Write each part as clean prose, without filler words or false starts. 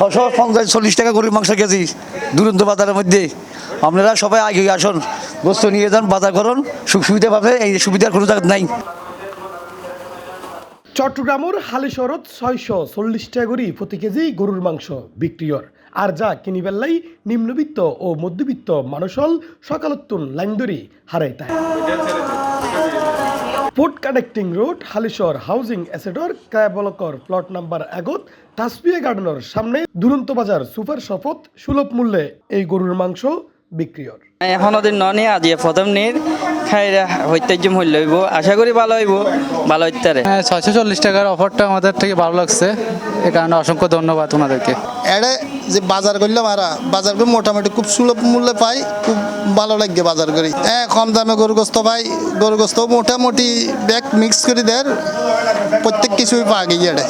650-40 টাকা গরুর মাংস কেজি দুরন্ত বাজারের মধ্যে। আপনারা সবাই আগে আসুন, গোস্ত নিয়ে যান, বাজার করুন, সুবিধা পাবে। এই সুবিধার কোনো জায়গা নাই। চট্টগ্রামের হালিশহরত 640 টাকা করে প্রতি কেজি গরুর মাংস বিক্রিয়র। আর যা কিনি বেল্লাই নিম্নবিত্ত ও মধ্যবিত্ত মানুষল সকালতুন লাইন ধরি হারাই তাই। Port connecting road Halishahar housing এসেটর কায়াবলকর প্লট নাম্বার 1 টাসপিয়া গার্ডেনের সামনে দুরন্ত বাজার সুপার শপথ সুলভ মূল্যে এই গরুর মাংস বিক্রিয়র। এখন ওদের ননি আজি প্রথম নির খাইরা হইতে মূল্য হইব, আশা করি ভালো হইব, ভালো হইতে। 640 টাকার অফারটা আমাদের থেকে ভালো লাগছে, এই কারণে অসংখ্য ধন্যবাদ ওনাদেরকে। এড়ে যে বাজার করলাম আর বাজার করে মোটামুটি খুব সুলভ মূল্যে পাই, খুব ভালো লাগে বাজার করি। কম দামে গরু গোস্ত পাই, গরু গোস্ত মোটামুটি ব্যাগ মিক্স করে দেয়, প্রত্যেক কিছুই পাওয়া গিয়ে এড়ে।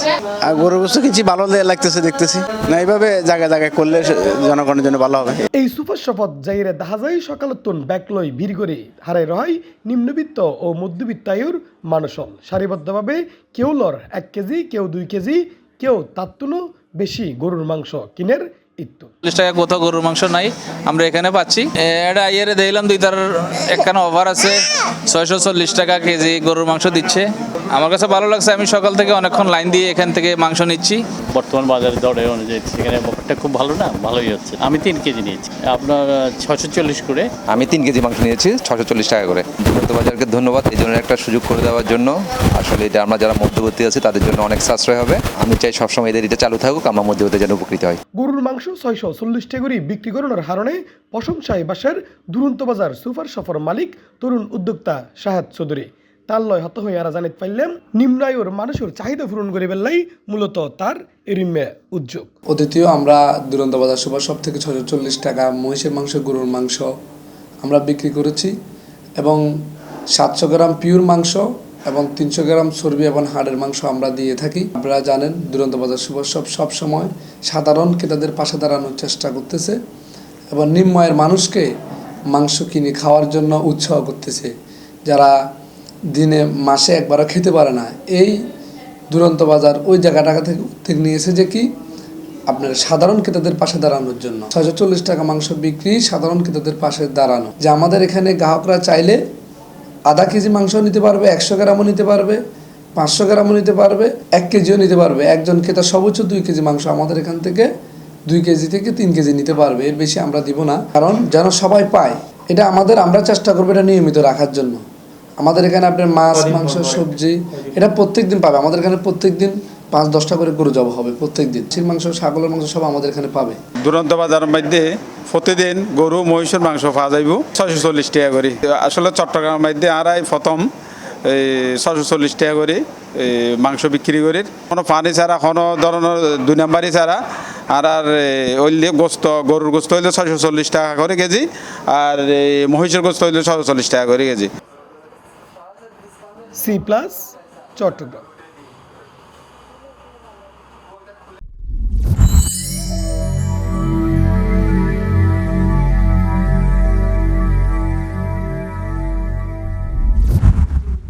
আর গরু গোস্ত কিছু ভালো লাগতেছে দেখতেছি না, এইভাবে জায়গায় জায়গায় করলে জনগণের জন্য ভালো হবে। এই সুপার শপথ যাইরে দেখা যায় সকালতুন ব্যাগ লই ভিড় করে হারাই রহাই নিম্নবিত্ত ও মধ্যবিত্ত আয়ুর মানুষল সারিবদ্ধভাবে কেউ লর 1 কেজি, কেউ 2 কেজি, কেউ তার তুলনায় বেশি গরুর মাংস কিনের ইত্তু। 40 টাকা কোথাও গরুর মাংস নাই, আমরা এখানে পাচ্ছি। এটা আইয়ারে দেখলাম 2টার একখানে অফার আছে, 640 টাকা কেজি গরুর মাংস দিচ্ছে। আমার কাছে ভালো লাগছে, আমি সকাল থেকে অনেকক্ষণ লাইন দিয়ে এখান থেকে মাংস নিচ্ছি। বর্তমান বাজারের দরে অনুযায়ী সেখানে ব্যাপারটা খুব ভালো না, ভালোই হচ্ছে। আমি 3 কেজি নিয়েছি, আপনার 640 করে। আমি 3 কেজি মাংস নিয়েছি 640 টাকা করে। দুরন্ত বাজারকে ধন্যবাদ এই জন্য একটা সুযোগ করে দেওয়ার জন্য। আসলে এটা আমরা যারা মধ্যবর্তী আছি তাদের জন্য অনেক সাশ্রয় হবে। আমি চাই সবসময় এদের এটা চালু থাকুক, আমরা মধ্যবর্তী যেন উপকৃত হয়। গরুর মাংস 640 টাকা করে বিক্রি করানোর হারণে প্রশংসায় বাসার দুরন্ত বাজার সুপার শপর মালিক তরুণ উদ্যোক্তা শাহাদ চৌধুরী। তার লয় হত হয়ে আরা জানিত পাইলাম নিম্ন আয়ুর মানুষের চাহিদা পূরণ করে বেললাই মূলত তার এরিমে উদ্যোগ। অদ্বিতীয় আমরা দুরন্ত বাজার সুপার শপ থেকে 640 টাকা মহিষের মাংস, গরুর মাংস আমরা বিক্রি করেছি এবং 700 গ্রাম পিওর মাংস এবং 300 গ্রাম চর্বি এবং হাড়ের মাংস আমরা দিয়ে থাকি। আপনারা জানেন দুরন্ত বাজার সুপার শপ সবসময় সাধারণ ক্রেতাদের পাশে দাঁড়ানোর চেষ্টা করতেছে এবং নিম্ন আয়ের মানুষকে মাংস কিনে খাওয়ার জন্য উৎসাহ করতেছে, যারা দিনে মাসে একবারও খেতে পারে না। এই দুরন্ত বাজার ওই জায়গাটা থেকে উদ্যোগ নিয়েছে যে কি আপনার সাধারণ ক্রেতাদের পাশে দাঁড়ানোর জন্য 640 টাকা মাংস বিক্রি, সাধারণ ক্রেতাদের পাশে দাঁড়ানো। যে আমাদের এখানে গ্রাহকরা চাইলে আধা কেজি মাংস নিতে পারবে, 100 গ্রামও নিতে পারবে, 500 গ্রামও নিতে পারবে, 1 কেজিও নিতে পারবে। একজন ক্রেতা সর্বোচ্চ 2 কেজি মাংস আমাদের এখান থেকে 2 কেজি থেকে 3 কেজি নিতে পারবে, এর বেশি আমরা দিব না। কারণ যেন সবাই পায়, এটা আমরা চেষ্টা করবো এটা নিয়মিত রাখার জন্য। আমাদের এখানে আপনার মাছ, মাংস, সবজি এটা প্রত্যেক দিন পাবে। আমাদের এখানে প্রত্যেক দিন 5-10টা করে গরু জবাই হবে প্রত্যেক দিন। চির মাংস, ছাগলের মাংস সব আমাদের এখানে পাবে। দুরন্ত বাজারের মধ্যে প্রতিদিন গরু মহিষের মাংস পাওয়া যাইব 640 টাকা করে। আসলে চট্টগ্রামের মধ্যে আড়াই প্রথম 640 টাকা করে মাংস বিক্রি করি। কোনো পানি ছাড়া, কোনো ধরনের 2 নাম্বারই ছাড়া। আর ওইলে গোস্ত, গরুর গোস্ত হইলে 640 টাকা করে কেজি, আর মহিষের গোস্ত হইলে 640 টাকা করে কেজি। C+ চট্টগ্রাম।